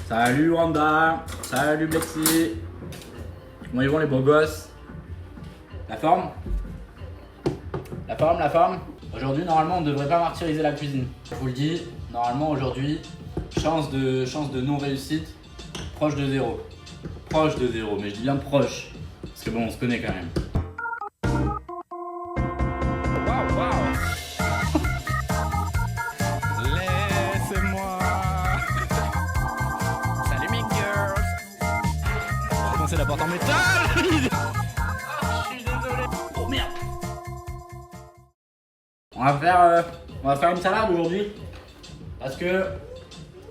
Salut Wanda, salut Blexy. Comment ils vont les beaux gosses? La forme? La forme, la forme? Aujourd'hui, normalement, on ne devrait pas martyriser la cuisine. Je vous le dis, normalement, aujourd'hui, chance de non-réussite, proche de zéro. Proche de zéro, mais je dis bien proche. Parce que bon, on se connaît quand même. Waouh, waouh! Laissez-moi! Salut mes girls! On va commencer la porte en métal! Je suis désolé! Oh merde! On va faire une salade aujourd'hui. Parce que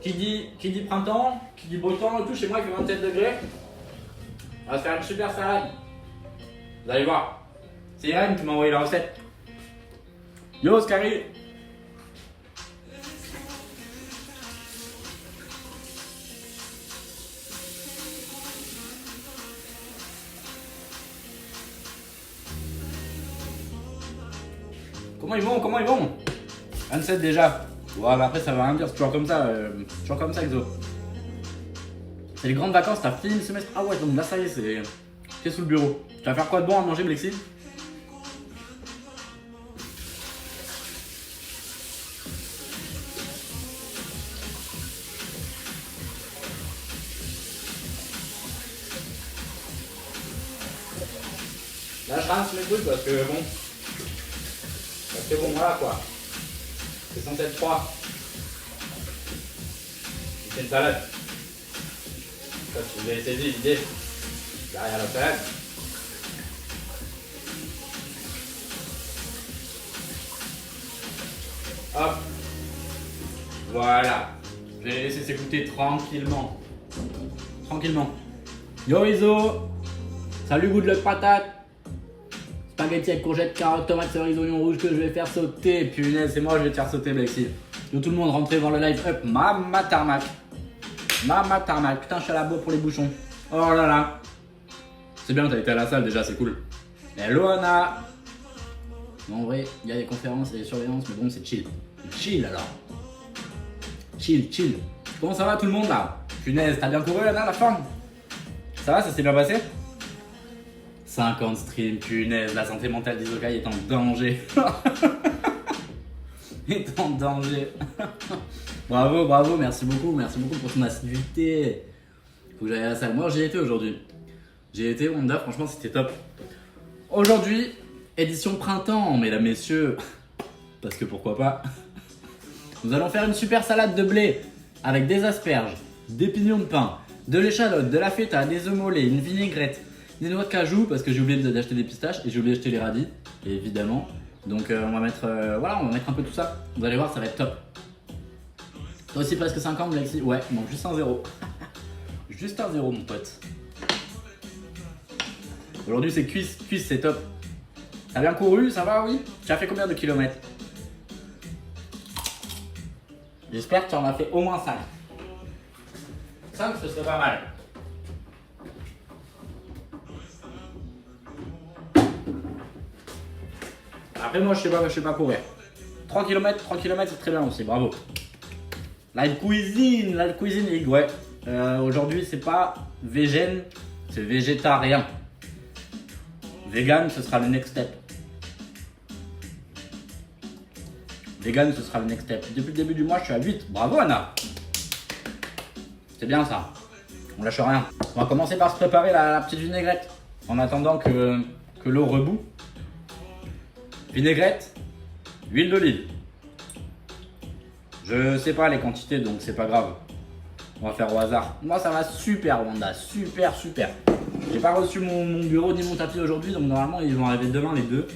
qui dit printemps, qui dit beau temps et tout, chez moi il fait 27 degrés. On va se faire une super salade. Vous allez voir. C'est Irène qui m'a envoyé la recette. Yo Scary. Comment ils vont? Comment ils vont? 27 déjà. Ouais, mais après ça va rien dire, c'est toujours comme ça, Exo. C'est les grandes vacances, t'as fini le semestre. Ah ouais, donc là ça y est, c'est sous le bureau. Tu vas faire quoi de bon à manger, Blexy? Là je rince mes trucs parce que bon. Parce que bon, voilà quoi. C'est censé être froid. C'est une salade. Ça, si vous avez saisi l'idée, derrière la salade. Hop. Voilà. Je vais laisser s'écouter tranquillement. Tranquillement. Yo Iso. Salut good luck patate. Spaghetti avec courgettes, carottes, tomates, cerises, oignons rouges que je vais faire sauter. Punaise, c'est moi, je vais te faire sauter, Blexy. Yo tout le monde, rentrez voir le live up. Mama tarmac. Mama tarmac. Putain, je suis à la bourre pour les bouchons. Oh là là. C'est bien, t'as été à la salle déjà, c'est cool. Hello Anna. Bon, en vrai, il y a des conférences et des surveillances, mais bon, c'est chill. Chill alors. Chill, chill. Comment ça va tout le monde là? Punaise, t'as bien couru Anna, la forme? Ça va, ça s'est bien passé? 50 streams, punaise, la santé mentale d'Isokai est en danger. Est en danger. Bravo, bravo, merci beaucoup pour ton assiduité. Faut que j'aille à la salle. Moi, j'y étais aujourd'hui. J'ai été, Wanda, franchement, c'était top. Aujourd'hui, édition printemps, mesdames, messieurs. Parce que pourquoi pas. Nous allons faire une super salade de blé avec des asperges, des pignons de pain, de l'échalote, de la feta, des œufs mollets, une vinaigrette, des noix de cajou parce que j'ai oublié d'acheter des pistaches et j'ai oublié d'acheter les radis, évidemment. Donc on va mettre voilà, on va mettre un peu tout ça. Vous allez voir, ça va être top. Toi aussi presque 50, Blexy. Ouais, il manque juste un 0. Juste un 0, mon pote. Aujourd'hui c'est cuisse, c'est top. T'as bien couru, ça va, oui? Tu as fait combien de kilomètres? J'espère que tu en as fait au moins 5. 5, ce serait pas mal. Après moi je sais pas courir. 3 km c'est très bien aussi, bravo. Live cuisine League, ouais. Aujourd'hui c'est pas végène, c'est végétarien. Vegan ce sera le next step. Vegan ce sera le next step. Depuis le début du mois je suis à 8, bravo Anna. C'est bien ça, on lâche rien. On va commencer par se préparer la petite vinaigrette. En attendant que l'eau rebout. Vinaigrette, huile d'olive. Je sais pas les quantités donc c'est pas grave. On va faire au hasard. Moi ça va super Wanda, super. J'ai pas reçu mon bureau ni mon tapis aujourd'hui donc normalement ils vont arriver demain les deux.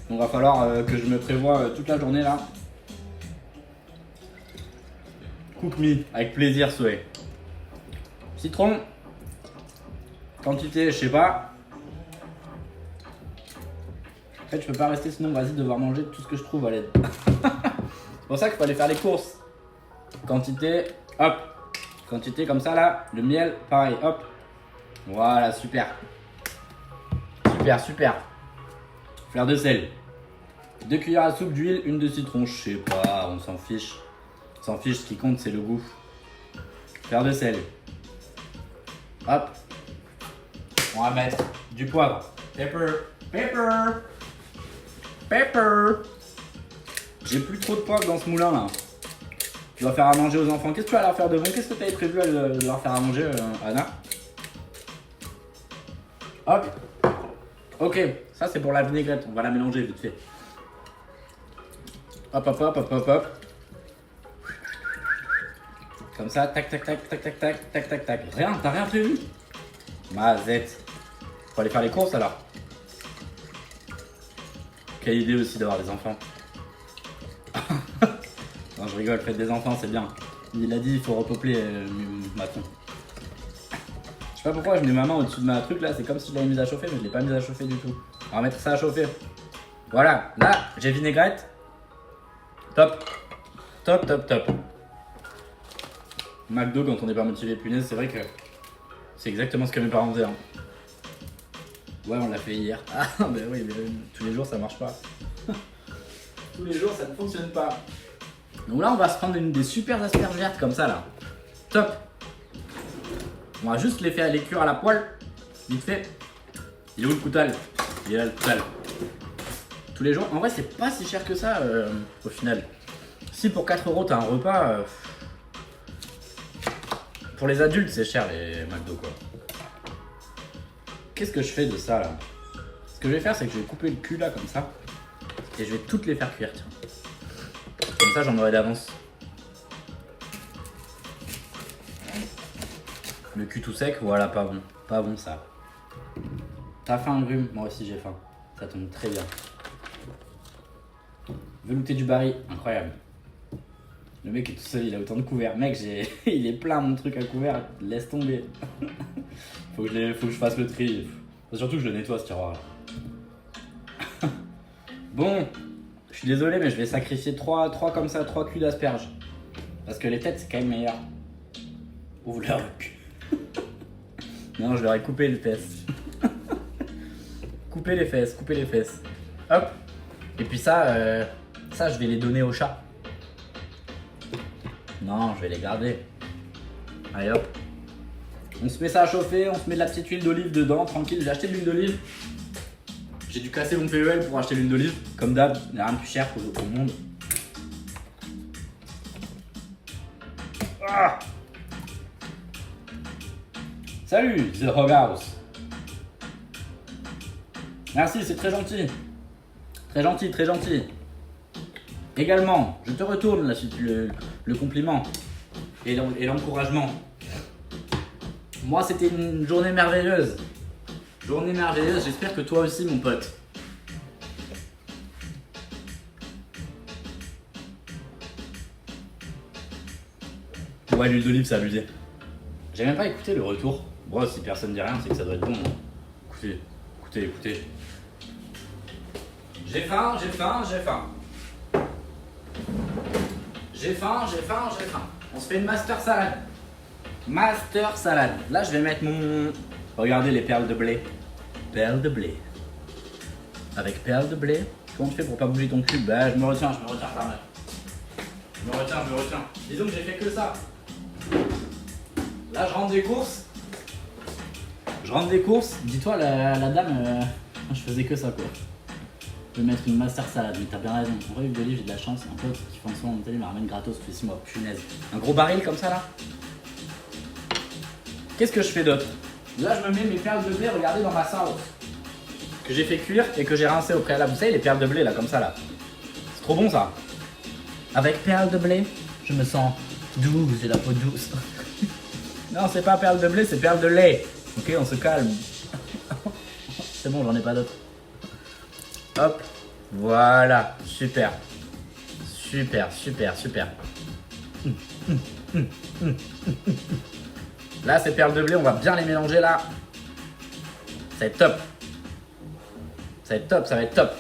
Donc va falloir que je me prévoie toute la journée là. Cook me, avec plaisir Zoé. Citron. Quantité, je sais pas. En fait, je peux pas rester sinon vas-y devoir manger tout ce que je trouve à l'aide. C'est pour ça qu'il faut aller faire les courses. Quantité, hop. Quantité comme ça là. Le miel, pareil, hop. Voilà, super. super, super. Fleur de sel. 2 cuillères à soupe d'huile, une de citron. Je sais pas, on s'en fiche. On s'en fiche, ce qui compte c'est le goût. Fleur de sel. Hop. On va mettre du poivre. Pepper. Pepper. Pepper. J'ai plus trop de poivre dans ce moulin là. Tu vas faire à manger aux enfants. Qu'est-ce que tu vas leur faire de bon? Qu'est-ce que tu avais prévu de leur faire à manger, Anna? Hop. Ok, ça c'est pour la vinaigrette. On va la mélanger vite fait. Hop, hop, hop, hop, hop, hop. Comme ça, tac, tac, tac, tac, tac, tac, tac, tac, tac. Rien, t'as rien prévu? Mazette. Faut aller faire les courses alors. Quelle idée aussi d'avoir des enfants. Non, je rigole, faites des enfants, c'est bien. Il a dit, il faut repeupler Macron. Je sais pas pourquoi je mets ma main au-dessus de ma truc là, c'est comme si je l'avais mise à chauffer, mais je l'ai pas mise à chauffer du tout. On va mettre ça à chauffer. Voilà, là, j'ai vinaigrette. Top. Top, top, top. McDo, quand on n'est pas motivé punaise, c'est vrai que c'est exactement ce que mes parents faisaient. Hein. Ouais, on l'a fait hier. Ah, bah oui, mais tous les jours ça marche pas. Tous les jours ça ne fonctionne pas. Donc là, on va se prendre une des super asperges vertes comme ça là. Top. On va juste les faire les cuire à la poêle. Vite fait. Il est où le coutal? Il est là le coutal. Tous les jours. En vrai, c'est pas si cher que ça au final. Si pour 4 € t'as un repas. Pour les adultes, c'est cher les McDo quoi. Qu'est-ce que je fais de ça là? Ce que je vais faire, c'est que je vais couper le cul là comme ça. Et je vais toutes les faire cuire. Tiens. Comme ça, j'en aurai d'avance. Le cul tout sec, voilà, pas bon. Pas bon ça. T'as faim, Rhume? Moi aussi j'ai faim. Ça tombe très bien. Velouté du Barry, incroyable. Le mec est tout seul, il a autant de couverts. Mec, il est plein mon truc à couvert. Laisse tomber. faut que je fasse le tri. Faut surtout que je le nettoie ce tiroir là. Bon, je suis désolé, mais je vais sacrifier 3 comme ça, 3 culs d'asperges. Parce que les têtes, c'est quand même meilleur. Ouvre-leur le cul. Non, je leur ai coupé les fesses. Couper les fesses, couper les fesses. Hop. Et puis ça, je vais les donner au chat. Non, je vais les garder. Allez hop. On se met ça à chauffer, on se met de la petite huile d'olive dedans, tranquille. J'ai acheté de l'huile d'olive. J'ai dû casser mon PEL pour acheter l'huile d'olive. Comme d'hab, il n'y a rien de plus cher au monde. Ah. Salut, The Hog House. Merci, c'est très gentil. Très gentil, très gentil. Également, je te retourne le compliment et l'encouragement. Moi, c'était une journée merveilleuse. Journée merveilleuse, j'espère que toi aussi, mon pote. Ouais, l'huile d'olive, c'est abusé. J'ai même pas écouté le retour. Bon, si personne dit rien, c'est que ça doit être bon. Écoutez, écoutez, écoutez. J'ai faim, j'ai faim, j'ai faim. J'ai faim, j'ai faim, j'ai faim. On se fait une master salade. Master salade. Là, je vais mettre mon... Regardez les perles de blé. Perles de blé. Avec perles de blé. Comment tu fais pour pas bouger ton cul? Bah, je me retiens quand même. Je me retiens. Disons que j'ai fait que ça. Là, je rentre des courses. Dis-toi, la dame, je faisais que ça quoi. Je vais mettre une master salade, mais t'as bien raison. En vrai, l'huile d'olive, j'ai de la chance. Un pote qui fait en soin en télé me ramène gratos tous les 6 mois. Punaise. Un gros baril comme ça là. Qu'est-ce que je fais d'autre? Là, je me mets mes perles de blé, regardez dans ma sauce. Que j'ai fait cuire et que j'ai rincé au préalable. Vous savez, les perles de blé là, comme ça là. C'est trop bon ça. Avec perles de blé, je me sens douce, j'ai la peau douce. Non, c'est pas perles de blé, c'est perles de lait. Ok, on se calme. C'est bon, j'en ai pas d'autres. Hop, voilà, super. Super. Là, ces perles de blé, on va bien les mélanger là. Ça va être top. Ça va être top.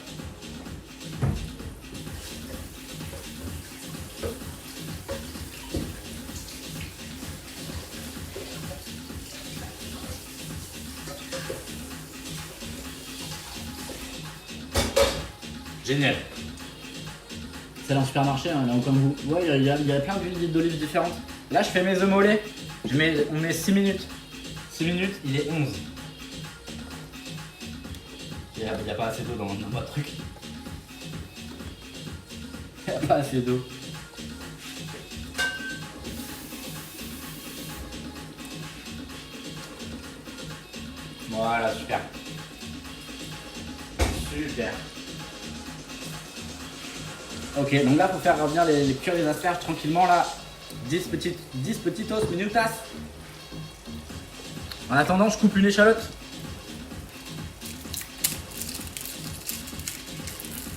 Génial. C'est dans le supermarché, hein, là, comme vous. Ouais, il y a plein d'huiles d'olive différentes. Là, je fais mes œufs mollets. On met 6 minutes. 6 minutes, il est 11. Il n'y a pas assez d'eau dans votre truc. Il n'y a pas assez d'eau. Voilà, super. Super. Ok, donc là, pour faire revenir les cuire les asperges tranquillement, là, 10 petitos minutas. En attendant, je coupe une échalote.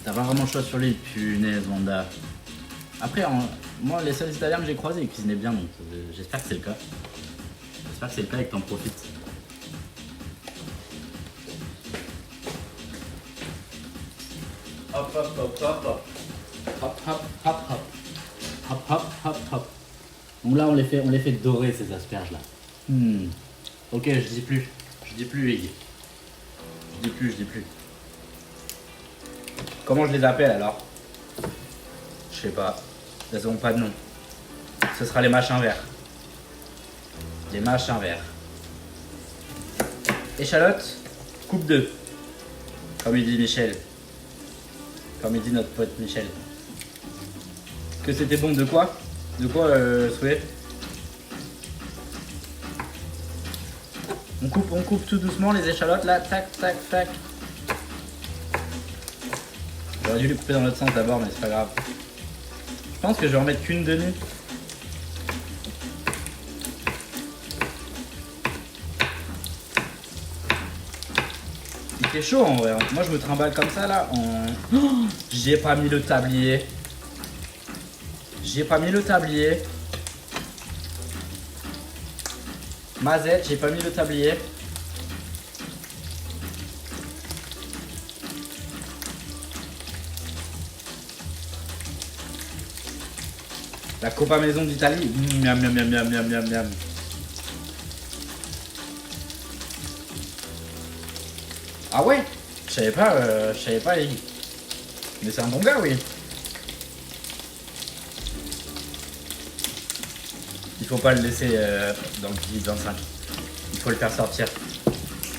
T'as pas vraiment le choix sur l'île, punaise, Wanda. Après, moi, les seuls Italiens que j'ai croisés, ils cuisinaient bien, donc j'espère que c'est le cas. J'espère que c'est le cas et que t'en profites. Hop, hop, hop, hop, hop. Hop, hop, hop, hop. Hop, hop, hop, hop. Donc là, on les fait dorer, ces asperges-là. Ok, je dis plus. Je dis plus, Hugues. Je dis plus. Comment je les appelle alors? Je sais pas. Elles n'ont pas de nom. Ce sera les machins verts. Les machins verts. Échalote, coupe 2. Comme il dit Michel. Comme il dit notre pote Michel. Que c'était bon de quoi? De quoi, Souhait? On coupe tout doucement les échalotes là, tac, tac, tac. J'aurais dû les couper dans l'autre sens d'abord, mais c'est pas grave. Je pense que je vais en mettre qu'une demi. Il fait chaud en vrai. Moi je me trimballe comme ça là. Oh, j'ai pas mis le tablier. Mazette, j'ai pas mis le tablier. La Copa Maison d'Italie. Miam, miam, miam, miam, miam, miam, miam. Ah ouais? Je savais pas, mais c'est un bon gars, oui. Il faut pas le laisser dans le 10-25. Il faut le faire sortir.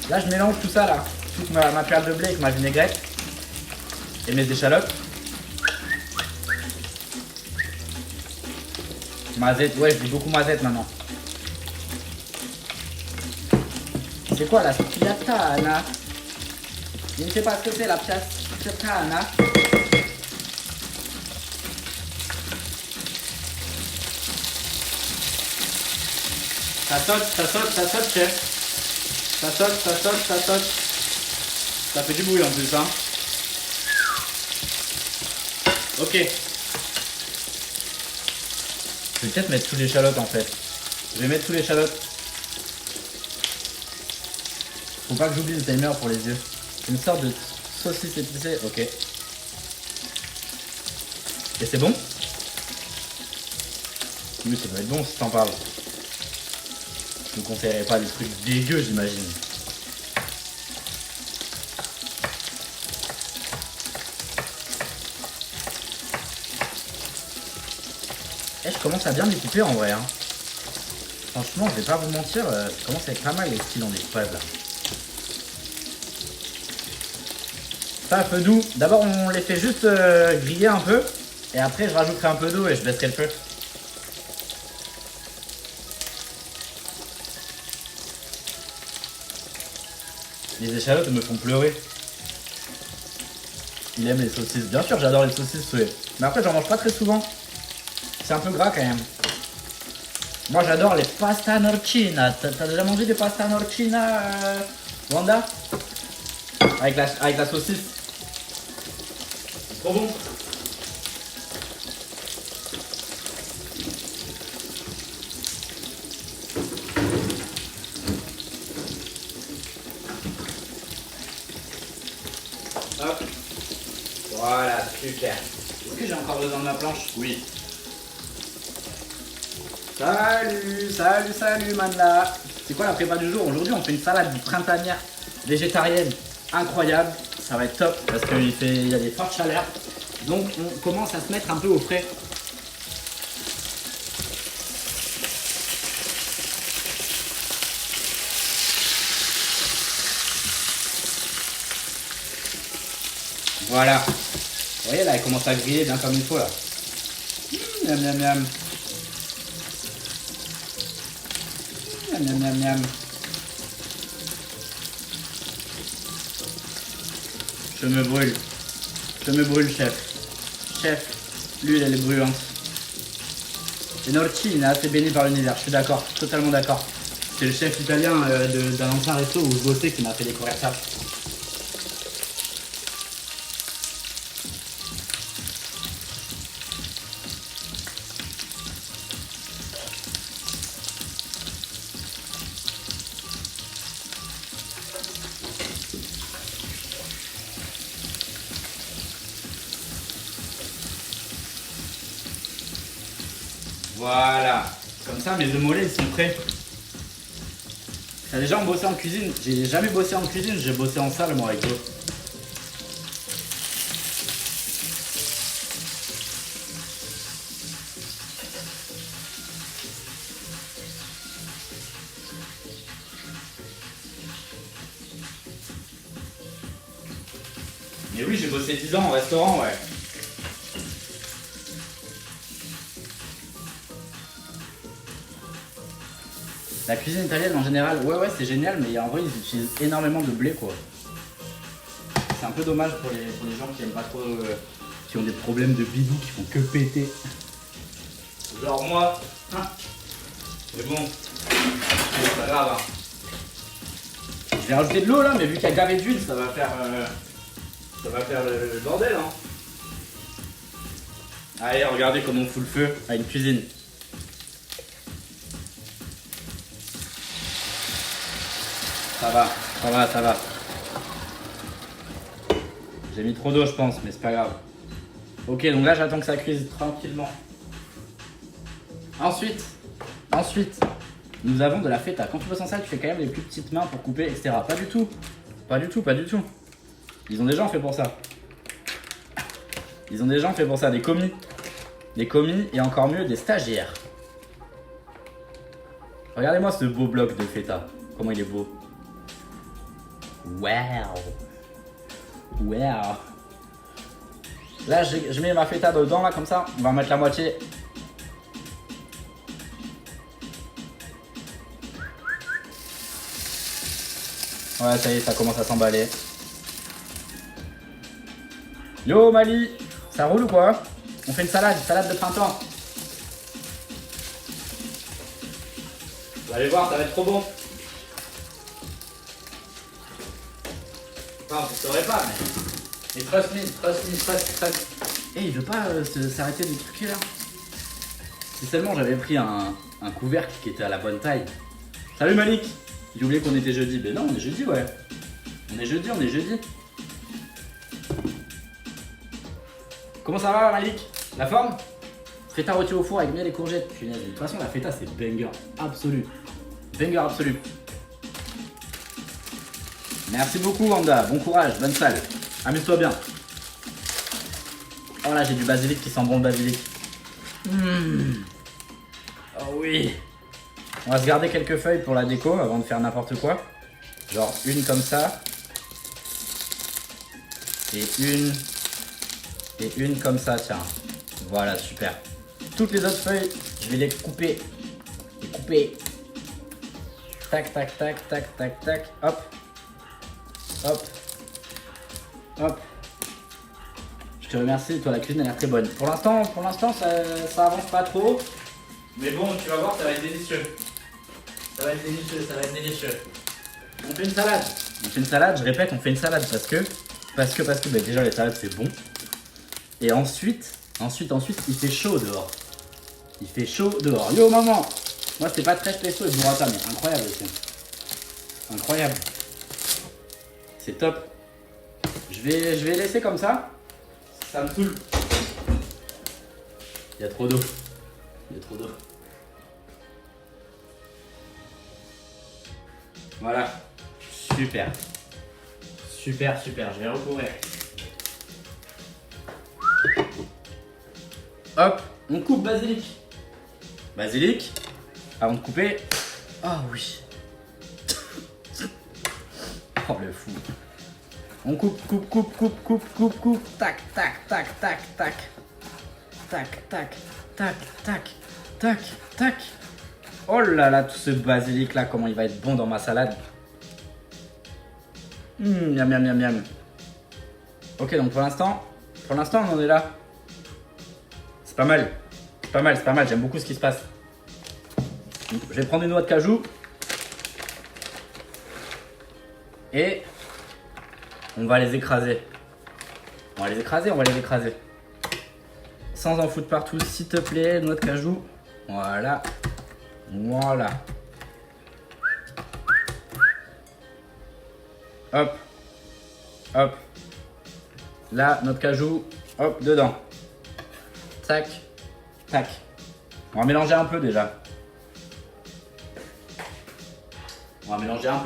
Là, je mélange tout ça, là. Toute ma perle de blé avec ma vinaigrette. Et mes échalotes. Mazette, ouais, je dis beaucoup mazette maintenant. C'est quoi la spiatana? Je ne sais pas ce que c'est la spiatana. Ça saute, chef. Ça saute. Ça fait du bruit en plus, hein. Ok. Je vais peut-être mettre tous les échalotes en fait. Je vais mettre tous les échalotes. Faut pas que j'oublie le timer pour les yeux. Une sorte de saucisse épicée. Ok. Et c'est bon? Oui, ça doit être bon si t'en parles. Je ne conseillerais pas des trucs dégueux, j'imagine. Eh, je commence à bien les couper en vrai. Hein. Franchement, je vais pas vous mentir, je commence avec pas mal les styles en découpage là. Ça, un peu doux. D'abord, on les fait juste griller un peu. Et après, je rajouterai un peu d'eau et je baisserai le feu. Les échalotes me font pleurer. Il aime les saucisses. Bien sûr, j'adore les saucisses, ouais. Mais après, j'en mange pas très souvent. C'est un peu gras quand même. Moi, j'adore les pasta norcina. T'as déjà mangé des pasta norcina, Wanda? Avec la saucisse. C'est trop bon. Hop. Voilà, super. Est-ce que j'ai encore besoin de ma planche? Oui. Salut, Manla. C'est quoi la prépa du jour? Aujourd'hui, on fait une salade printanière végétarienne incroyable. Ça va être top parce qu'il y a des fortes chaleurs. Donc on commence à se mettre un peu au frais. Voilà. Vous voyez là, elle commence à griller bien comme il faut là. Miam miam miam. Miam miam miam miam. Je me brûle. Je me brûle, chef. Chef, l'huile elle est brûlante. Et Norci, il est assez béni par l'univers, je suis d'accord, totalement d'accord. C'est le chef italien d'un ancien resto où je bossais qui m'a fait découvrir ça. Voilà, comme ça mes œufs mollets ils sont prêts. T'as déjà bossé en cuisine? J'ai jamais bossé en cuisine, j'ai bossé en salle moi avec eux. Mais oui, j'ai bossé 10 ans en restaurant, ouais. La cuisine italienne en général, ouais c'est génial, mais en vrai ils utilisent énormément de blé quoi. C'est un peu dommage pour les gens qui aiment pas trop, qui ont des problèmes de bidou, qui font que péter. Genre moi, hein. Mais bon, c'est pas grave. Hein. Je vais rajouter de l'eau là, mais vu qu'il y a gavé d'huile, ça va faire le bordel. Hein. Allez, regardez comment on fout le feu à une cuisine. Ça va, ça va, ça va. J'ai mis trop d'eau, je pense, mais c'est pas grave. Ok, donc là, j'attends que ça cuise tranquillement. Ensuite, nous avons de la feta. Quand tu bosses en salle, tu fais quand même les plus petites mains pour couper, etc. Pas du tout. Pas du tout, pas du tout. Ils ont des gens fait pour ça. Ils ont des gens fait pour ça, des commis. Des commis et encore mieux, des stagiaires. Regardez-moi ce beau bloc de feta. Comment il est beau. Wow. Wow. Là, je mets ma feta dedans, là, comme ça. On va en mettre la moitié. Ouais, ça y est, ça commence à s'emballer. Yo, Mali, ça roule ou quoi? On fait une salade de printemps. Vous allez voir, ça va être trop bon. Non, vous saurez pas, mais trust me. Eh, il veut pas s'arrêter de truquer là. Si seulement j'avais pris un couvercle qui était à la bonne taille. Salut Malik. J'ai oublié qu'on était jeudi. Ben non, on est jeudi, ouais. On est jeudi. Comment ça va Malik? La forme? Feta rôti au four avec miel et courgettes. Punaise, de toute façon la feta c'est banger absolu. Banger absolu. Merci beaucoup Wanda, bon courage, bonne salle. Amuse-toi bien. Oh là j'ai du basilic qui sent bon le basilic. Oh oui. On va se garder quelques feuilles pour la déco avant de faire n'importe quoi. Genre une comme ça. Et une comme ça, tiens. Voilà, super. Toutes les autres feuilles, je vais les couper. Tac, tac, tac, tac, tac, tac. Hop. Hop. Hop. Je te remercie, toi la cuisine a l'air très bonne. Pour l'instant ça avance pas trop. Mais bon, tu vas voir, ça va être délicieux. Ça va être délicieux. On fait une salade, je répète, on fait une salade parce que bah, déjà les salades c'est bon. Et ensuite, il fait chaud dehors. Yo maman. Moi c'était pas très pesto et burrata, mais incroyable aussi. Incroyable. C'est top. Je vais laisser comme ça. Ça me saoule. Il y a trop d'eau. Voilà. Super, super, je vais recouvrir. Hop, on coupe basilic. Basilic, avant de couper. Ah oui. Oh le fou. On coupe, coupe. Tac, tac, tac, tac, tac. Tac, tac, tac, tac, tac, tac. Oh là là, tout ce basilic là, comment il va être bon dans ma salade. Miam, miam, miam, miam. Ok, donc pour l'instant, on en est là. C'est pas mal. C'est pas mal, c'est pas mal. J'aime beaucoup ce qui se passe. Je vais prendre une noix de cajou. Et on va les écraser. On va les écraser. Sans en foutre partout, s'il te plaît, noix de cajou. Voilà. Voilà. Hop. Hop. Là, notre cajou. Hop, dedans. Tac. Tac. On va mélanger un peu déjà. On va mélanger un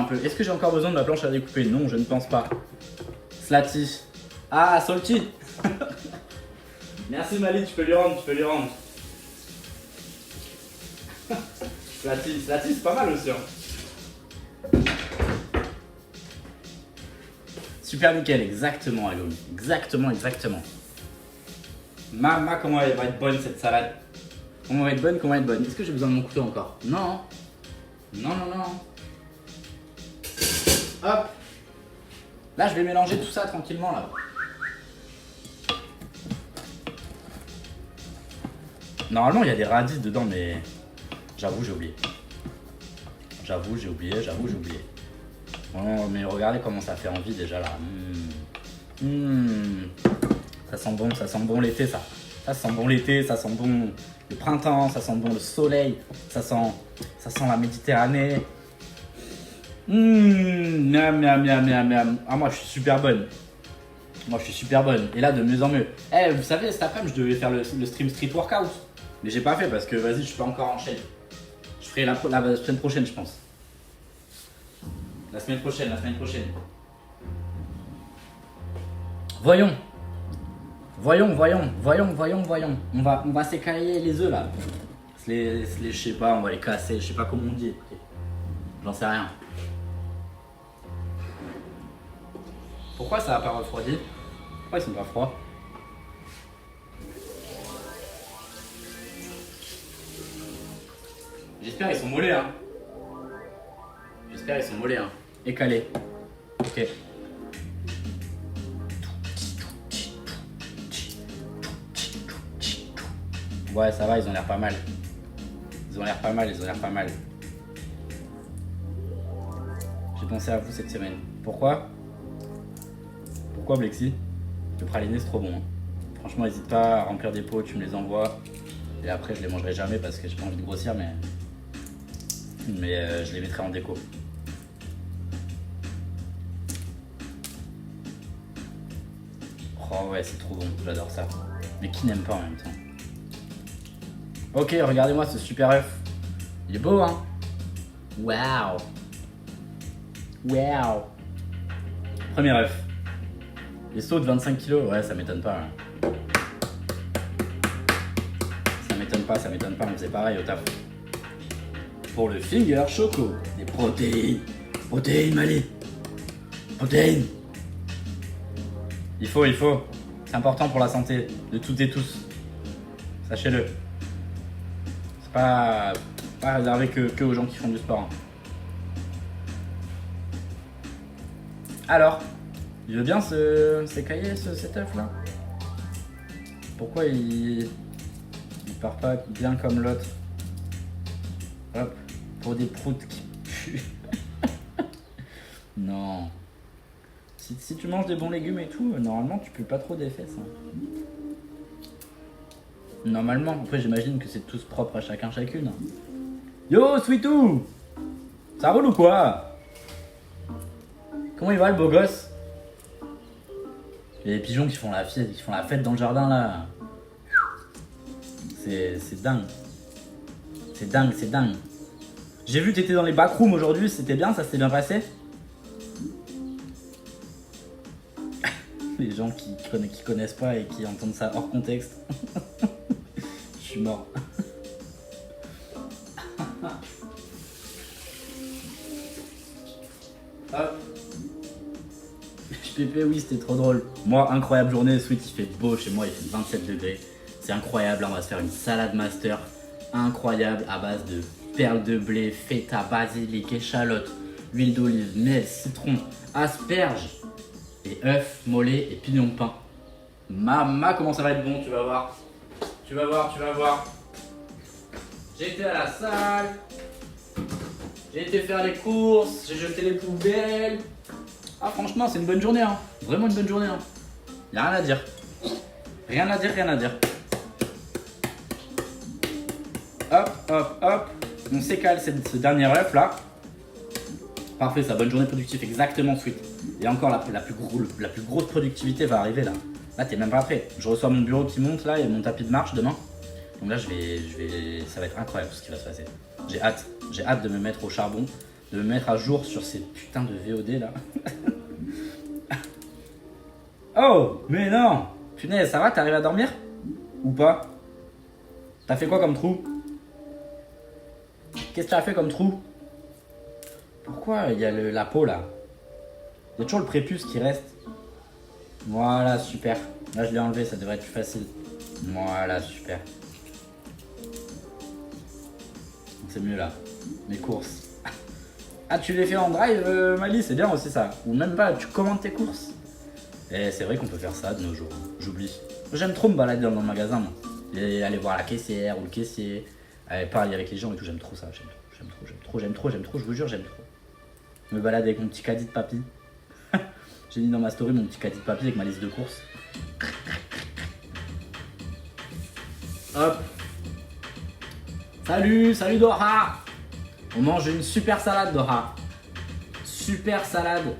peu. Est-ce que j'ai encore besoin de ma planche à découper? Non, je ne pense pas. Slaty. Ah, salty. Merci Mali, tu peux lui rendre. Slaty, c'est pas mal aussi. Hein. Super nickel, exactement, Agony. Exactement. Mama, comment elle va être bonne cette salade. Comment elle va être bonne. Est-ce que j'ai besoin de mon couteau encore? Non. Hop. Là, je vais mélanger tout ça tranquillement là. Normalement, il y a des radis dedans, mais j'avoue, j'ai oublié. Oh, mais regardez comment ça fait envie déjà là. Ça sent bon l'été ça. Ça sent bon le printemps, ça sent bon le soleil, ça sent la Méditerranée. Miam. Ah moi je suis super bonne. Et là de mieux en mieux. Vous savez, cet après-midi je devais faire le stream street workout. Mais j'ai pas fait parce que vas-y, je suis pas encore en shape. Je ferai la semaine prochaine je pense. La semaine prochaine. Voyons. On va s'écailler les œufs là. Je sais pas, on va les casser, je sais pas comment on dit. J'en sais rien. Pourquoi ça va pas refroidi? Pourquoi ils sont pas froids? J'espère qu'ils sont mollets hein. Et calés. Ok. Ouais, ça va, ils ont l'air pas mal. J'ai pensé à vous cette semaine. Pourquoi Blexy? Le praliné c'est trop bon. Hein. Franchement, n'hésite pas à remplir des pots, tu me les envoies. Et après, je les mangerai jamais parce que j'ai pas envie de grossir, mais je les mettrai en déco. Oh ouais, c'est trop bon, j'adore ça. Mais qui n'aime pas en même temps? Ok, regardez-moi ce super œuf. Il est beau, hein? Waouh. Premier œuf. Les sauts de 25 kg, ouais, ça m'étonne pas. Hein. Ça m'étonne pas, on faisait pareil au taf. Pour le finger choco, des protéines. Protéines, Mali. Protéines. Il faut. C'est important pour la santé de toutes et tous. Sachez-le. C'est pas réservé que aux gens qui font du sport. Hein. Alors, il veut bien s'écailler cet œuf là? Pourquoi il part pas bien comme l'autre? Hop, pour des proutes qui puent. Non. Si tu manges des bons légumes et tout, normalement tu pues pas trop des fesses. Hein. Normalement, après j'imagine que c'est tous propres à chacune. Yo Sweetou, ça roule ou quoi? Comment il va le beau gosse? Il y a des pigeons qui font la fête dans le jardin là. C'est dingue. C'est dingue. J'ai vu que t'étais dans les backrooms aujourd'hui, c'était bien, ça s'est bien passé? Les gens qui connaissent pas et qui entendent ça hors contexte. Je suis mort. Hop. Pépé, oui, c'était trop drôle. Moi, incroyable journée. Sweet, il fait beau chez moi, il fait 27 degrés. C'est incroyable. Là, on va se faire une salade master incroyable à base de perles de blé, feta, basilic, échalote, huile d'olive, miel, citron, asperges et œufs, mollets et pignons de pain. Maman, comment ça va être bon, tu vas voir. Tu vas voir, tu vas voir. J'ai été à la salle. J'ai été faire les courses. J'ai jeté les poubelles. Ah, franchement, c'est une bonne journée, hein. Vraiment une bonne journée, hein. Y'a rien à dire. Rien à dire, rien à dire. Hop, hop, hop. On s'écale ce dernier œuf là. Parfait, ça, bonne journée productive, exactement, Sweet. Et encore, la plus grosse productivité va arriver là. Là, t'es même pas prêt. Je reçois mon bureau qui monte là et mon tapis de marche demain. Donc là, ça va être incroyable ce qui va se passer. J'ai hâte de me mettre au charbon, de me mettre à jour sur ces putains de VOD là. Oh, mais non! Punaise, ça va, t'arrives à dormir? Ou pas? T'as fait quoi comme trou? Qu'est-ce que t'as fait comme trou? Pourquoi il y a la peau là? Il y a toujours le prépuce qui reste. Voilà, super. Là, je l'ai enlevé, ça devrait être plus facile. Voilà, super. C'est mieux là. Mes courses. Ah, tu les fais en drive, Mali, c'est bien aussi ça. Ou même pas, tu commandes tes courses. Et c'est vrai qu'on peut faire ça de nos jours. J'oublie. J'aime trop me balader dans le magasin, moi. Et aller voir la caissière ou le caissier. Aller parler avec les gens et tout, j'aime trop ça. J'aime trop, je vous jure, j'aime trop. Me balader avec mon petit caddie de papy. J'ai mis dans ma story mon petit caddie de papy avec ma liste de courses. Hop. Salut Dora. On mange une super salade, Dora. Super salade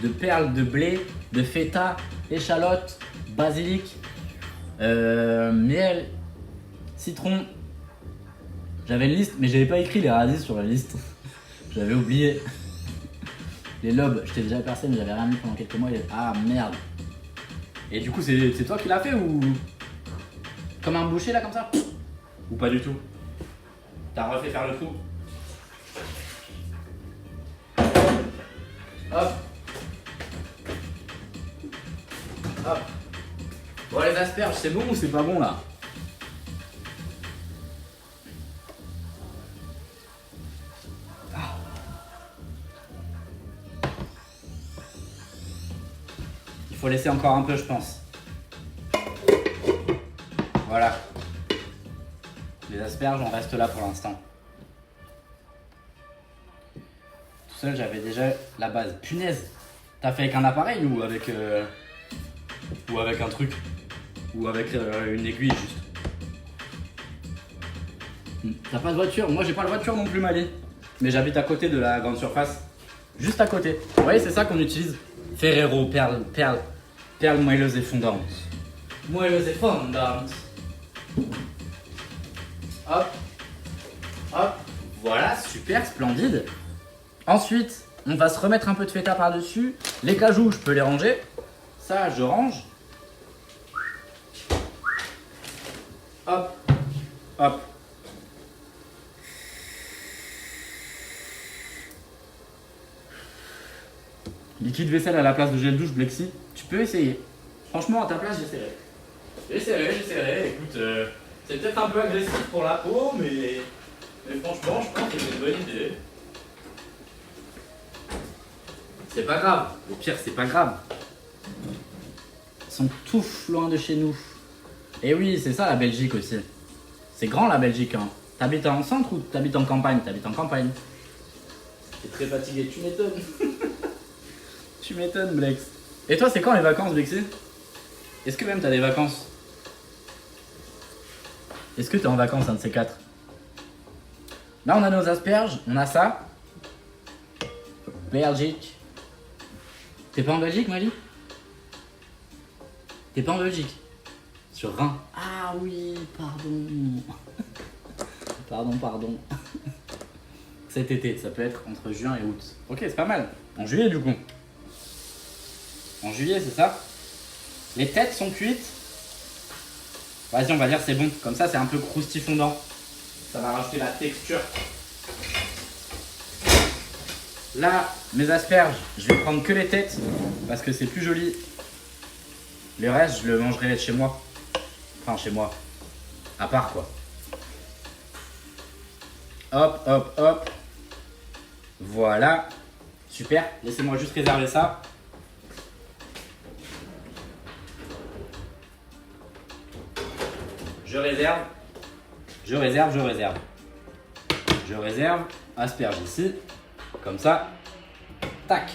de perles de blé, de feta, échalote, basilic, miel, citron. J'avais une liste, mais j'avais pas écrit les radis sur la liste. J'avais oublié. Les lobes, je t'ai déjà percé, mais j'avais rien mis pendant quelques mois. Ah merde. Et du coup, c'est toi qui l'as fait ou comme un boucher là, comme ça? Ou pas du tout? T'as refait faire le trou? Hop. Hop. Bon, les asperges, c'est bon ou c'est pas bon là? Il faut laisser encore un peu, je pense. Voilà. Les asperges, on reste là pour l'instant. Tout seul, j'avais déjà la base. Punaise! T'as fait avec un appareil ou avec un truc? Ou avec une aiguille juste? T'as pas de voiture? Moi, j'ai pas de voiture non plus, Mali. Mais j'habite à côté de la grande surface. Juste à côté. Vous voyez, c'est ça qu'on utilise. Ferrero, perles moelleuses et fondantes. Moelleuses et fondantes. Hop. Hop. Voilà, super, splendide. Ensuite, on va se remettre un peu de feta par-dessus. Les cajous, je peux les ranger. Ça, je range. Hop. Hop. Liquide vaisselle à la place de gel douche Blexi. Tu peux essayer. Franchement, à ta place, j'essaierai. Écoute, c'est peut-être un peu agressif pour la peau, mais franchement, je pense que c'est une bonne idée. C'est pas grave. Au pire, c'est pas grave. Ils sont tous loin de chez nous. Et oui, c'est ça la Belgique aussi. C'est grand la Belgique, hein. T'habites en centre ou t'habites en campagne? T'habites en campagne. T'es très fatigué, tu m'étonnes. Tu m'étonnes, Blex. Et toi, c'est quand les vacances, Blexi? Est-ce que même t'as des vacances? Est-ce que t'es en vacances, un de ces quatre? Là, on a nos asperges, on a ça. Belgique. T'es pas en Belgique, Mali? T'es pas en Belgique? Sur Rhin. Ah oui, pardon. Pardon. Cet été, ça peut être entre juin et août. Ok, c'est pas mal. En juillet, du coup. En juillet, c'est ça? Les têtes sont cuites. Vas-y, on va dire c'est bon. Comme ça, c'est un peu croustifondant. Ça va rajouter la texture. Là, mes asperges, je vais prendre que les têtes parce que c'est plus joli. Le reste, je le mangerai chez moi. Enfin, chez moi. À part quoi. Hop, hop, hop. Voilà. Super. Laissez-moi juste réserver ça. Je réserve. Je réserve, je réserve. Je réserve. Asperges ici. Comme ça. Tac,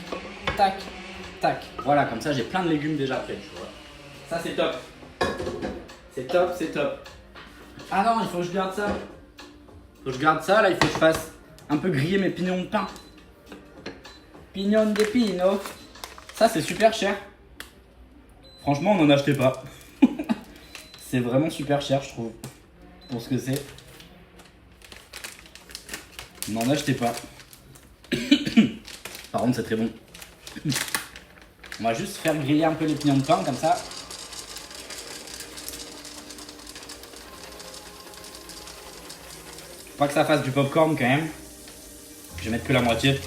tac, tac. Voilà, comme ça j'ai plein de légumes déjà prêts, tu vois. Ça c'est top. C'est top, c'est top. Ah non, il faut que je garde ça. Il faut que je garde ça, là il faut que je fasse un peu griller mes pignons de pain. Pignon de pino. Ça c'est super cher. Franchement, on n'en achetait pas. C'est vraiment super cher, je trouve. Pour ce que c'est. N'en achetez pas. Par contre, c'est très bon. On va juste faire griller un peu les pignons de pain comme ça. Faut pas que ça fasse du popcorn quand même. Je vais mettre que la moitié.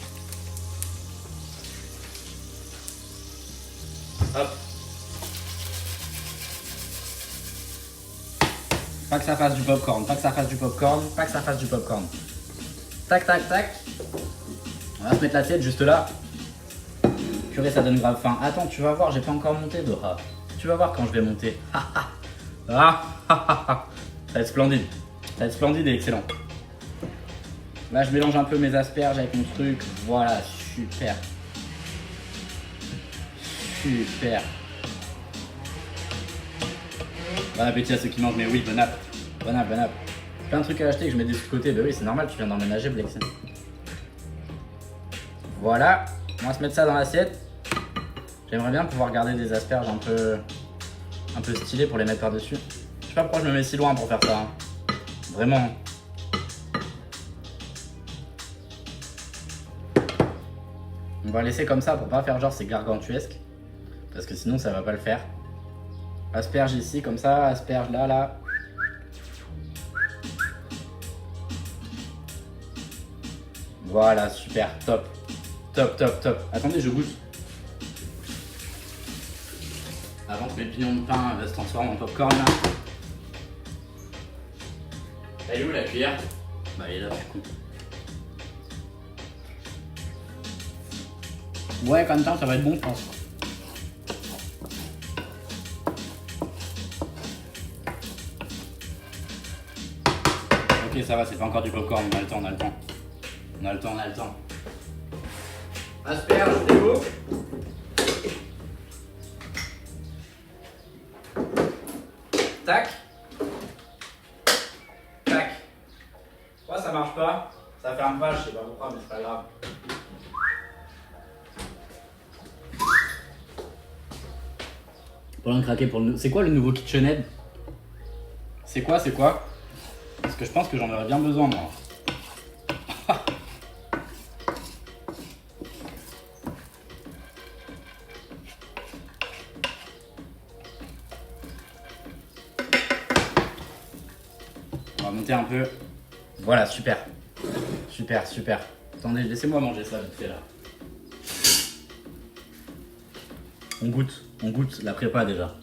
Hop. Pas que ça fasse du popcorn, pas que ça fasse du popcorn, pas que ça fasse du popcorn. Tac, tac, tac. On va se mettre l'assiette juste là. Purée, ça donne grave faim. Attends, tu vas voir, j'ai pas encore monté, Dora. Tu vas voir quand je vais monter. Ça va être splendide. Ça va être splendide et excellent. Là, je mélange un peu mes asperges avec mon truc. Voilà, super. Super. Bon appétit à ceux qui mangent, mais oui, bon app. Bon app, bon app. Plein de trucs à acheter que je mets de ce côté. Bah oui, c'est normal, tu viens d'emménager, Blexen. Voilà, on va se mettre ça dans l'assiette. J'aimerais bien pouvoir garder des asperges un peu stylées pour les mettre par-dessus. Je sais pas pourquoi je me mets si loin pour faire ça. Hein. Vraiment. On va laisser comme ça pour pas faire genre c'est gargantuesque. Parce que sinon ça va pas le faire. Asperge ici comme ça, asperge là, là. Voilà, super, top. Top, top, top. Attendez, je goûte. Avant que mes pignons de pain se transforment en popcorn là. Elle est où la cuillère? Bah elle est là du coup. Ouais, quand même temps, ça va être bon je pense. Ok, ça va, c'est pas encore du popcorn, on a le temps, on a le temps. On a le temps, on a le temps. Asperge, c'est beau. Tac. Tac. Pourquoi ça marche pas? Ça ferme pas, je sais pas pourquoi, mais c'est pas grave. Pendant de craquer pour le... C'est quoi le nouveau KitchenAid? C'est quoi, c'est quoi? Parce que je pense que j'en aurais bien besoin, moi. On va monter un peu. Voilà, super. Super, super. Attendez, laissez-moi manger ça vite fait là. On goûte la prépa déjà.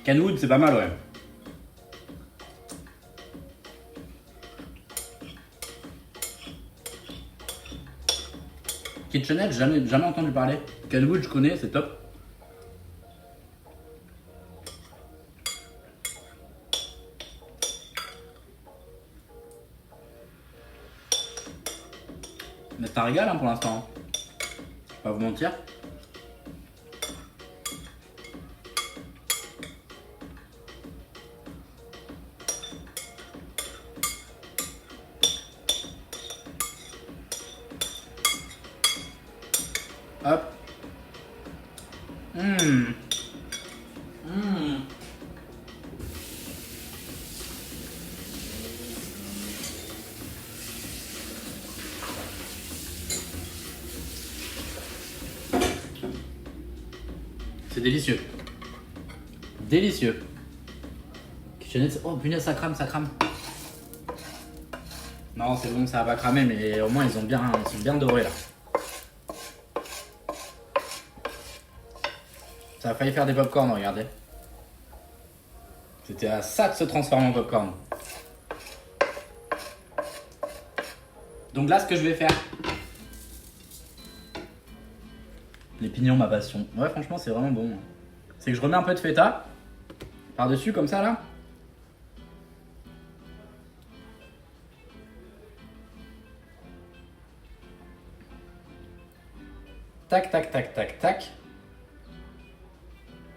Kenwood, c'est pas mal, ouais. KitchenAid, jamais entendu parler. Kenwood, je connais, c'est top. Mais c'est un régal hein, pour l'instant. Je vais pas vous mentir. Hop. C'est délicieux. Délicieux. KitchenAid, oh punaise, ça crame, ça crame. Non, c'est bon, ça va pas cramer, mais au moins ils sont bien dorés là. Ça a failli faire des pop-corn, regardez. C'était à ça de se transformer en pop-corn. Donc là, ce que je vais faire. Les pignons, ma passion. Ouais, franchement, c'est vraiment bon. C'est que je remets un peu de feta par-dessus, comme ça, là. Tac, tac, tac, tac, tac.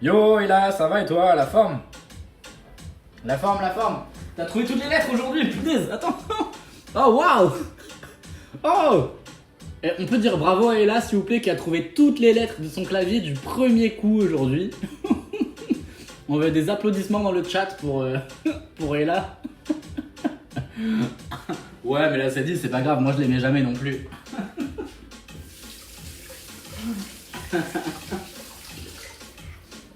Yo, Ella, ça va et toi, la forme? La forme, la forme. T'as trouvé toutes les lettres aujourd'hui, punaise, attends. Oh, waouh. Oh. Et on peut dire bravo à Ella, s'il vous plaît, qui a trouvé toutes les lettres de son clavier du premier coup aujourd'hui. On veut des applaudissements dans le chat pour Ella. Ouais, mais là, c'est dit, c'est pas grave, moi je l'aimais jamais non plus.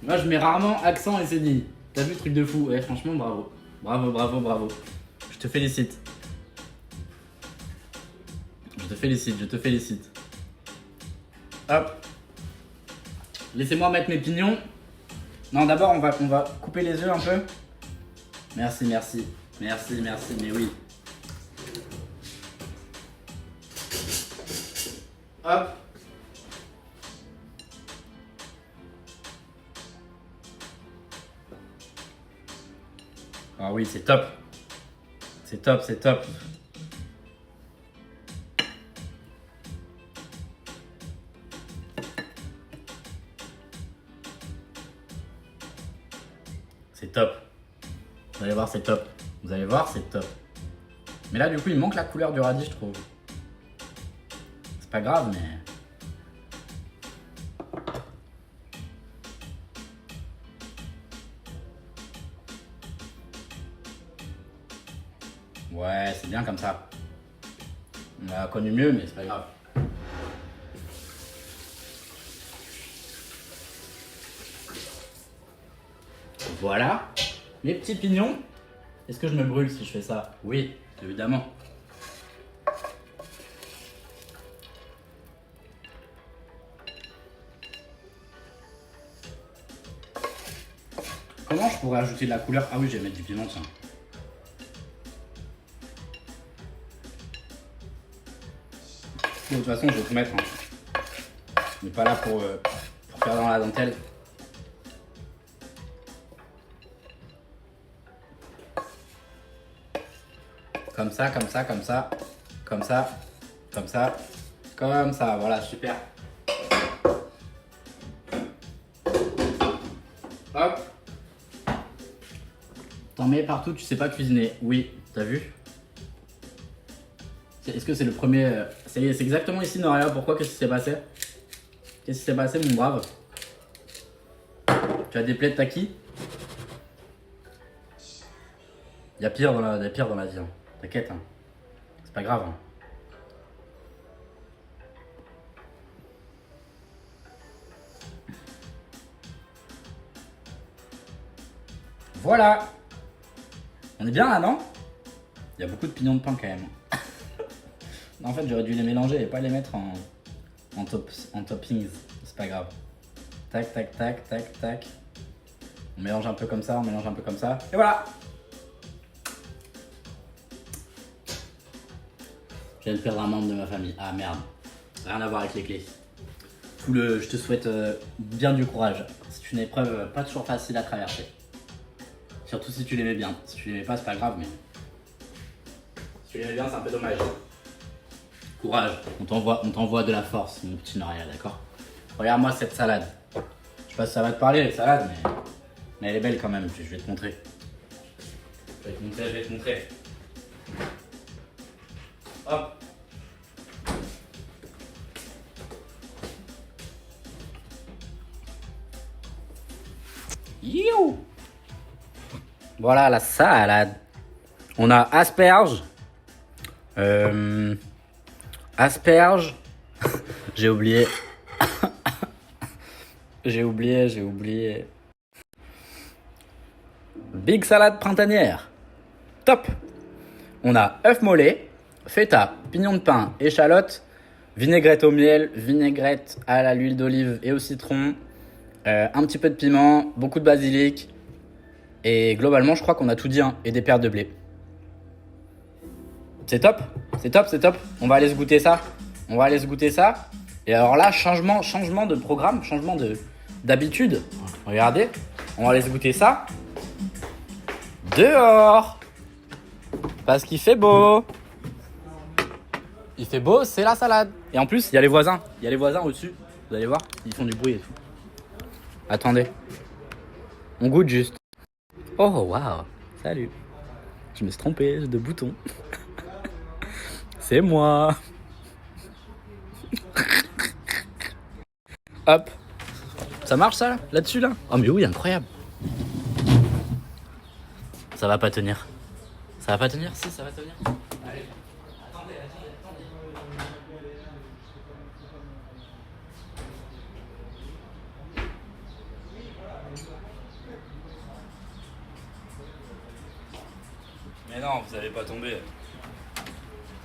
Moi, je mets rarement accent et c'est dit. T'as vu, truc de fou? Ouais, franchement, bravo. Bravo, bravo, bravo. Je te félicite. Je te félicite, je te félicite. Hop. Laissez-moi mettre mes pignons. Non, d'abord, on va couper les œufs un peu. Merci, merci. Merci, merci, mais oui. Hop. Ah oui, c'est top. C'est top, c'est top. C'est top. Vous allez voir, c'est top. Vous allez voir, c'est top. Mais là, du coup, il manque la couleur du radis, je trouve. C'est pas grave, mais... Ouais, c'est bien comme ça. On a connu mieux, mais c'est pas grave. Voilà. Mes petits pignons. Est-ce que je me brûle si je fais ça? Oui, évidemment. Comment je pourrais ajouter de la couleur? Ah oui, je vais mettre du piment, tiens. De toute façon, je vais tout mettre. Hein. On n'est pas là pour faire dans la dentelle. Comme ça, comme ça, comme ça, comme ça, comme ça, comme ça. Voilà, super. Hop. T'en mets partout, tu sais pas cuisiner. Oui, t'as vu? Est-ce que c'est le premier... C'est exactement ici, Noria. Pourquoi? Qu'est-ce qui s'est passé? Qu'est-ce qui s'est passé, mon brave? Tu as des plaies de taki? Il y a pire dans la vie. Hein. T'inquiète. Hein. C'est pas grave. Hein. Voilà. On est bien là, non? Il y a beaucoup de pignons de pain quand même. En fait, j'aurais dû les mélanger et pas les mettre en toppings. C'est pas grave. Tac, tac, tac, tac, tac. On mélange un peu comme ça, on mélange un peu comme ça. Et voilà! Je viens de perdre un membre de ma famille. Ah merde. Rien à voir avec les clés. Je te souhaite bien du courage. C'est une épreuve pas toujours facile à traverser. Surtout si tu l'aimais bien. Si tu l'aimais pas, c'est pas grave, mais... Si tu l'aimais bien, c'est un peu dommage. Courage, on t'envoie de la force, mon petit Noria, d'accord? Regarde-moi cette salade. Je sais pas si ça va te parler, les salades, mais elle est belle quand même, je vais te montrer. Je vais te montrer. Hop. You. Voilà la salade. On a asperges. Asperges. J'ai oublié. J'ai oublié. Big salade printanière. Top. On a œuf mollet, feta, pignon de pain, échalote, vinaigrette au miel, vinaigrette à l'huile d'olive et au citron, un petit peu de piment, beaucoup de basilic. Et globalement, je crois qu'on a tout dit, hein, et des paires de blé. C'est top. On va aller se goûter ça. Et alors là, changement de programme, d'habitude. Regardez, on va aller se goûter ça dehors. Parce qu'il fait beau. C'est la salade. Et en plus, il y a les voisins au-dessus. Vous allez voir, ils font du bruit et tout. Attendez. On goûte juste. Oh, waouh. Salut. Je me suis trompé de bouton. C'est moi. Hop. Ça marche ça là-dessus là? Oh mais oui, incroyable. Ça va pas tenir. Si, ça va tenir. Allez. Attendez. Mais non, vous allez pas tomber.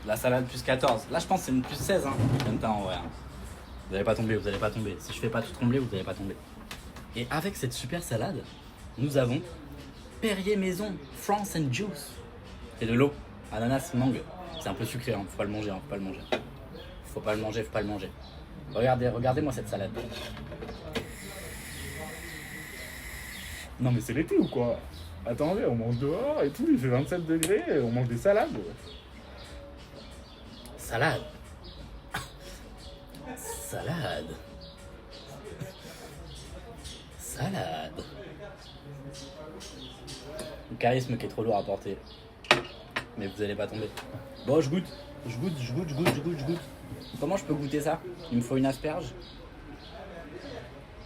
La salade plus 14. Là, je pense que c'est une plus 16, hein. Même temps, en vrai. Vous allez pas tomber. Si je fais pas tout trembler, vous allez pas tomber. Et avec cette super salade, nous avons Perrier Maison France and Juice. C'est de l'eau, ananas, mangue. C'est un peu sucré, hein. Faut pas le manger. Faut pas le manger. Regardez-moi cette salade. Non mais c'est l'été ou quoi? Attendez, on mange dehors et tout, il fait 27 degrés et on mange des salades. Salade. Le charisme qui est trop lourd à porter. Mais vous allez pas tomber. Bon, je goûte. Comment je peux goûter ça? Il me faut une asperge.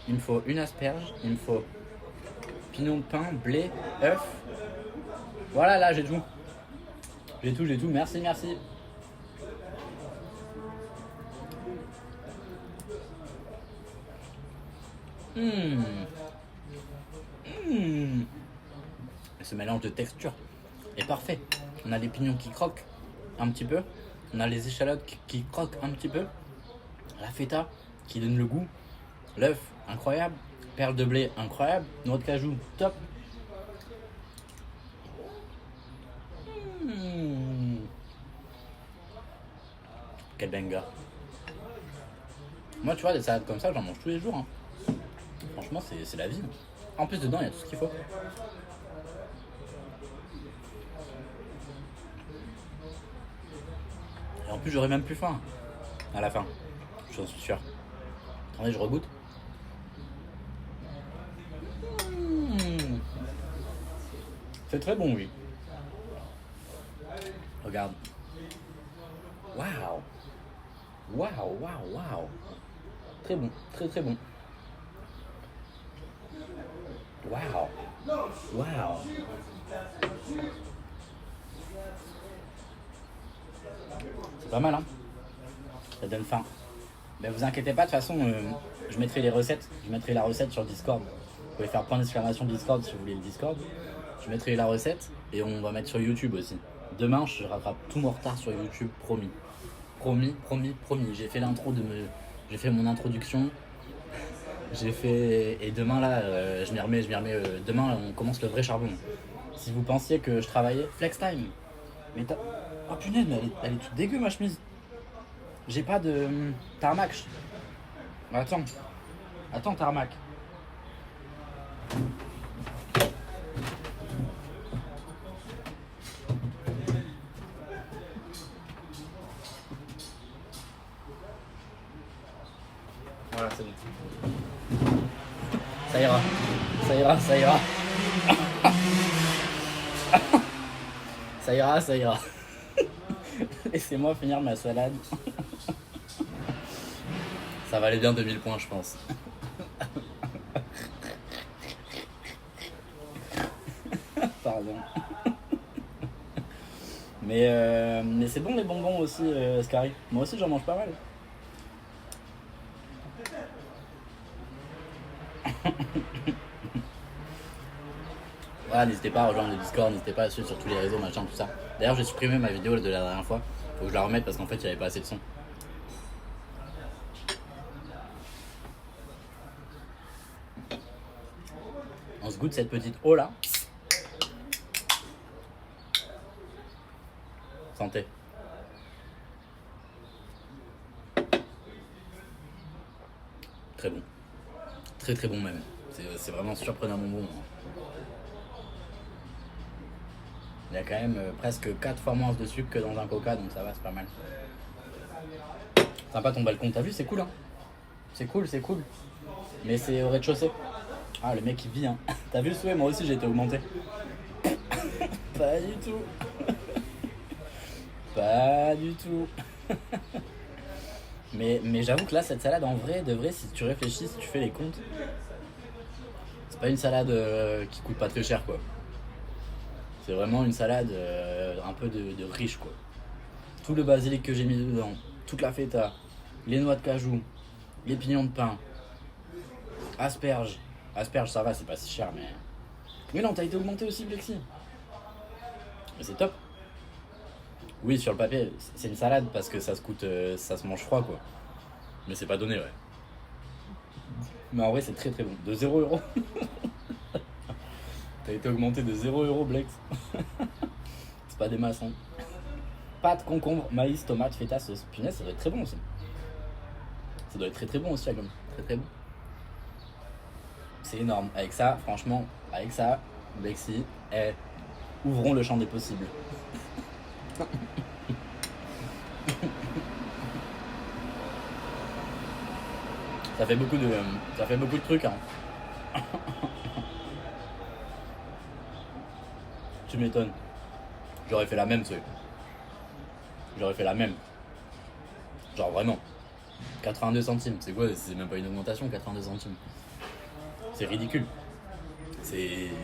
Il me faut pignon de pain, blé, œuf. Voilà, là, j'ai tout. Merci. Ce mélange de texture est parfait. On a les pignons qui croquent un petit peu. On a les échalotes qui croquent un petit peu. La feta qui donne le goût. L'œuf, incroyable. Perle de blé, incroyable. Noix de cajou, top. Quel banger. Moi, tu vois, des salades comme ça, j'en mange tous les jours. Hein. Franchement, c'est la vie. En plus, dedans, il y a tout ce qu'il faut. Et en plus, j'aurai même plus faim à la fin. J'en suis sûr. Attendez, je regoute. C'est très bon, oui. Regarde. Waouh. Très bon, très bon. Waouh. C'est pas mal, hein. Ça donne faim. Mais vous inquiétez pas, de toute façon, je mettrai les recettes. Je mettrai la recette sur Discord. Vous pouvez faire point d'exclamation Discord si vous voulez le Discord. Je mettrai la recette et on va mettre sur YouTube aussi. Demain, je rattrape tout mon retard sur YouTube, promis. Promis. J'ai fait mon introduction. Et demain là, je m'y remets. Demain, on commence le vrai charbon. Si vous pensiez que je travaillais, flex time. Mais oh punaise, mais elle est toute dégueu ma chemise. J'ai pas de tarmac. Attends, tarmac. Voilà, c'est bon. Ça ira. Ça ira. Laissez-moi finir ma salade. Ça valait bien 2000 points, je pense. Pardon. Mais c'est bon les bonbons aussi, Scary. Moi aussi j'en mange pas mal. Ah, n'hésitez pas à rejoindre le Discord, n'hésitez pas à suivre sur tous les réseaux, machin, tout ça. D'ailleurs, j'ai supprimé ma vidéo de la dernière fois. Faut que je la remette parce qu'en fait, il n'y avait pas assez de son. On se goûte cette petite eau là. Santé. Très bon. Très très bon même. C'est vraiment surprenamment bon. Il y a quand même presque 4 fois moins de sucre que dans un coca, donc ça va, c'est pas mal. Sympa ton balcon, t'as vu, c'est cool hein. C'est cool, c'est cool. Mais c'est au rez-de-chaussée. Ah, le mec il vit hein. T'as vu le souhait, moi aussi j'ai été augmenté. Pas du tout. Pas du tout. Mais j'avoue que là, cette salade, en vrai, de vrai, si tu réfléchis, si tu fais les comptes, c'est pas une salade qui coûte pas très cher, quoi. C'est vraiment une salade un peu de riche, quoi. Tout le basilic que j'ai mis dedans, toute la feta, les noix de cajou, les pignons de pain, asperges. Asperges, ça va, c'est pas si cher, mais... Mais non, t'as été augmenté aussi, Plexi. Mais c'est top. Oui, sur le papier, c'est une salade parce que ça se coûte, ça se mange froid, quoi. Mais c'est pas donné, ouais. Mais en vrai, c'est très très bon. De 0€. T'as été augmenté de 0€, Blex. C'est pas des masses, hein. Pâtes, concombre, maïs, tomate, feta, sauce. Punaise, ça doit être très bon aussi. Ça doit être très très bon aussi, la gomme. Très très bon. C'est énorme. Avec ça, franchement, avec ça, Blexi, ouvrons le champ des possibles. Ça fait beaucoup de trucs, hein. Tu m'étonnes. J'aurais fait la même, tu J'aurais fait la même. Genre vraiment. 82 centimes, c'est quoi? C'est même pas une augmentation, 82 centimes. C'est ridicule. Tu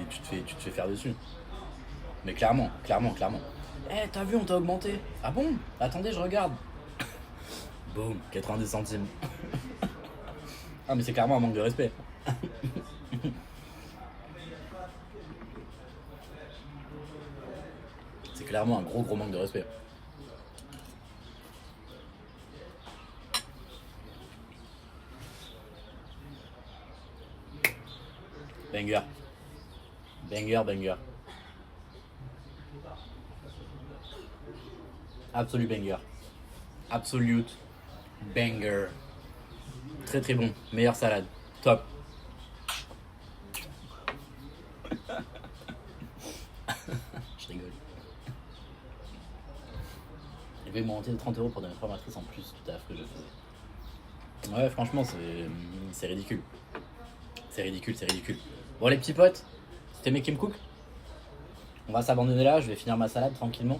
te fais faire dessus. Mais clairement. Eh, t'as vu, on t'a augmenté. Ah bon? Attendez, je regarde. Boum, 90 centimes. Ah, mais c'est clairement un manque de respect. C'est clairement un gros manque de respect. Banger. Banger. Absolute banger. Absolute banger. Très très bon. Meilleure salade. Top. Je rigole. Je vais monter de 30€ pour donner 3 matrices en plus du taf que je faisais. Ouais, franchement, c'est ridicule. C'est ridicule. Bon, les petits potes, c'était mes Kim Cook. On va s'abandonner là, je vais finir ma salade tranquillement.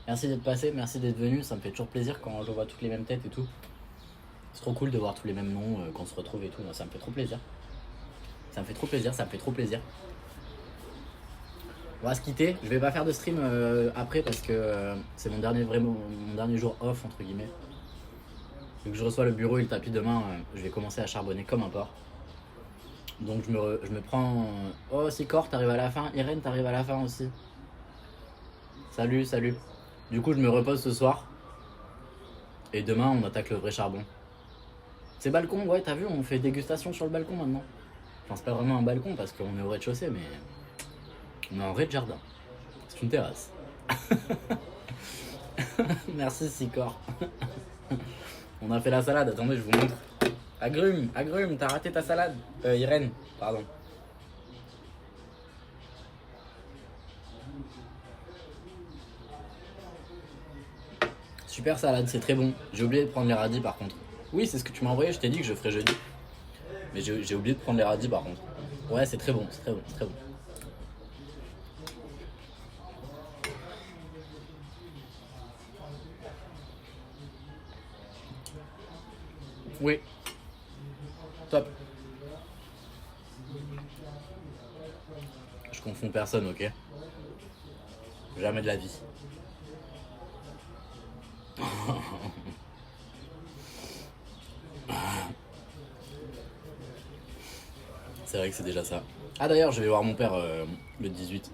Merci d'être passé, merci d'être venu, ça me fait toujours plaisir quand je vois toutes les mêmes têtes et tout. C'est trop cool de voir tous les mêmes noms, qu'on se retrouve et tout, moi, ça me fait trop plaisir. Ça me fait trop plaisir. On va se quitter, je vais pas faire de stream après parce que c'est mon dernier jour off entre guillemets. Vu que je reçois le bureau et le tapis demain, je vais commencer à charbonner comme un porc. Donc je me prends... Oh, Sicor, t'arrives à la fin. Irène, t'arrives à la fin aussi. Salut. Du coup, je me repose ce soir. Et demain, on attaque le vrai charbon. C'est balcon, ouais, t'as vu, on fait dégustation sur le balcon maintenant. Enfin, c'est pas vraiment un balcon parce qu'on est au rez-de-chaussée, mais... On est en rez-de-jardin. C'est une terrasse. Merci, Sicor. On a fait la salade, attendez, je vous montre. Agrumes, t'as raté ta salade. Irène, pardon. Super salade, c'est très bon. J'ai oublié de prendre les radis par contre. Oui, c'est ce que tu m'as envoyé, je t'ai dit que je ferais jeudi. Mais j'ai oublié de prendre les radis par contre. Ouais, c'est très bon. Oui. Top. Je confonds personne, ok? Jamais de la vie. C'est vrai que c'est déjà ça. Ah d'ailleurs, je vais voir mon père le 18.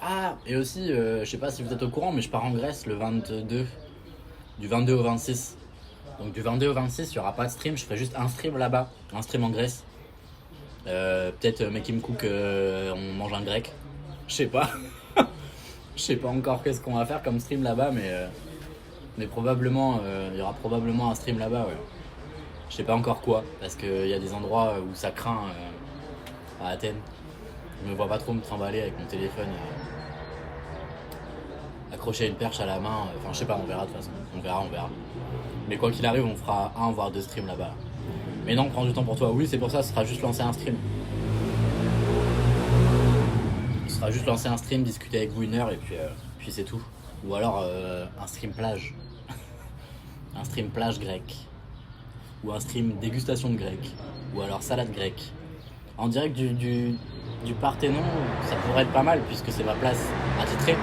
Ah, et aussi, je sais pas si vous êtes au courant, mais je pars en Grèce le 22. Du 22 au 26. Donc du 22 au 26, il n'y aura pas de stream, je ferai juste un stream là-bas. Un stream en Grèce. Peut-être Make Him Cook, on mange un grec. Je sais pas. Je sais pas encore qu'est-ce qu'on va faire comme stream là-bas, mais probablement, il y aura probablement un stream là-bas, ouais. Je sais pas encore quoi, parce qu'il y a des endroits où ça craint à Athènes. Je me vois pas trop me trimballer avec mon téléphone accroché à une perche à la main. Enfin, je sais pas, on verra de toute façon. On verra. Mais quoi qu'il arrive, on fera un voire deux streams là-bas. Mais non, prends du temps pour toi. Oui, c'est pour ça, ce sera juste lancer un stream. Ce sera juste lancer un stream, discuter avec vous 1 heure et puis c'est tout. Ou alors un stream plage. Un stream plage grec. Ou un stream dégustation de grec. Ou alors salade grecque. En direct du Parthénon, ça pourrait être pas mal puisque c'est ma place attitrée.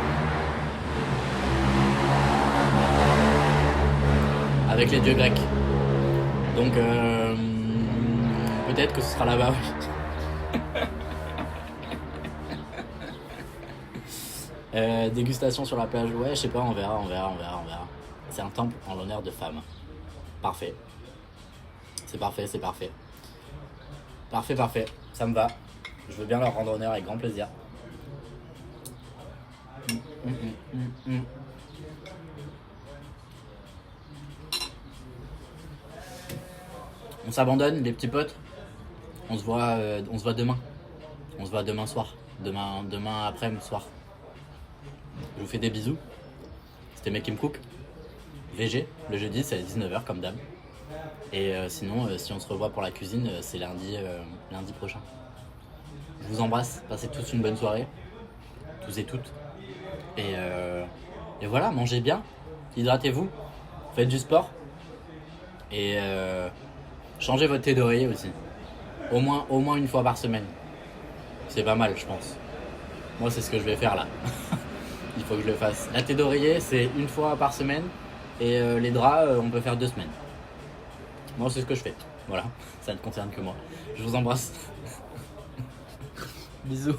Avec les dieux grecs. Donc peut-être que ce sera là-bas, oui. Dégustation sur la plage, ouais, je sais pas, on verra. C'est un temple en l'honneur de femmes. Parfait. C'est parfait. Parfait. Ça me va. Je veux bien leur rendre honneur avec grand plaisir. On s'abandonne, les petits potes. On se voit demain. On se voit demain soir. Demain après-midi soir. Je vous fais des bisous. C'était Make Him Cook. VG, le jeudi, c'est à 19h comme d'hab. Et sinon, si on se revoit pour la cuisine, c'est lundi prochain. Je vous embrasse. Passez tous une bonne soirée. Tous et toutes. Et voilà, mangez bien. Hydratez-vous. Faites du sport. Et changez votre thé d'oreiller aussi. Au moins une fois par semaine. C'est pas mal, je pense. Moi, c'est ce que je vais faire là. Il faut que je le fasse. La thé d'oreiller, c'est une fois par semaine. Et les draps, on peut faire 2 semaines. Moi, c'est ce que je fais. Voilà, ça ne concerne que moi. Je vous embrasse. Bisous.